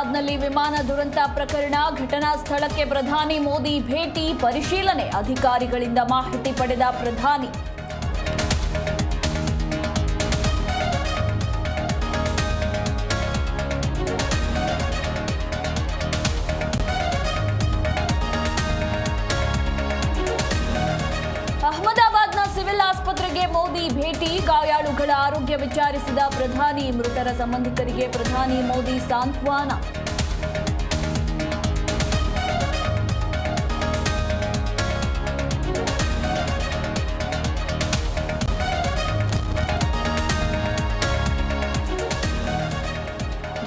ಅಹಮದಾಬಾದ್ನಲ್ಲಿ ವಿಮಾನ ದುರಂತ ಪ್ರಕರಣ ಘಟನಾ ಸ್ಥಳಕ್ಕೆ ಪ್ರಧಾನಿ ಮೋದಿ ಭೇಟಿ ಪರಿಶೀಲನೆ ಅಧಿಕಾರಿಗಳಿಂದ ಮಾಹಿತಿ ಪಡೆದ ಪ್ರಧಾನಿ. ಅಹಮದಾಬಾದ್ನ ಸಿವಿಲ್ ಆಸ್ಪತ್ರೆಗೆ ಮೋದಿ ಭೇಟಿ, ಗಾಯಾಳುಗಳ ಆರೋಗ್ಯ ವಿಚಾರಿಸಿದ ಪ್ರಧಾನಿ. ಮೃತರ ಸಂಬಂಧಿಕರಿಗೆ ಪ್ರಧಾನಿ ಮೋದಿ ಸಾಂತ್ವನ.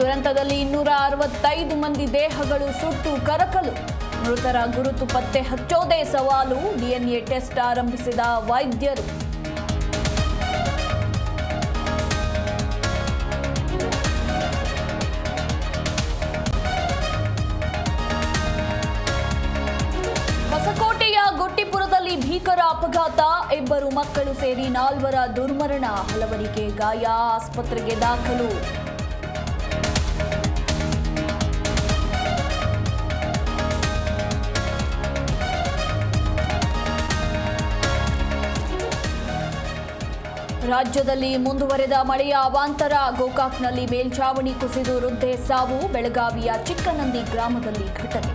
ದುರಂತದಲ್ಲಿ 265 ಮಂದಿ ದೇಹಗಳು ಸುಟ್ಟು ಕರಕಲು. ಮೃತರ ಗುರುತು ಪತ್ತೆ ಹಚ್ಚೋದೇ ಸವಾಲು, ಡಿಎನ್ಎ ಟೆಸ್ಟ್ ಆರಂಭಿಸಿದ ವೈದ್ಯರು. ಹೊಸಕೋಟೆಯ ಗೊಟ್ಟಿಪುರದಲ್ಲಿ ಭೀಕರ ಅಪಘಾತ, ಇಬ್ಬರು ಮಕ್ಕಳು ಸೇರಿ 4 ದುರ್ಮರಣ, ಹಲವರಿಗೆ ಗಾಯ, ಆಸ್ಪತ್ರೆಗೆ ದಾಖಲು. ರಾಜ್ಯದಲ್ಲಿ ಮುಂದುವರೆದ ಮಳೆಯ ಅವಾಂತರ, ಗೋಕಾಕ್ನಲ್ಲಿ ಮೇಲ್ಛಾವಣಿ ಕುಸಿದು ವೃದ್ಧೆ ಸಾವು, ಬೆಳಗಾವಿಯ ಚಿಕ್ಕನಂದಿ ಗ್ರಾಮದಲ್ಲಿ ಘಟನೆ.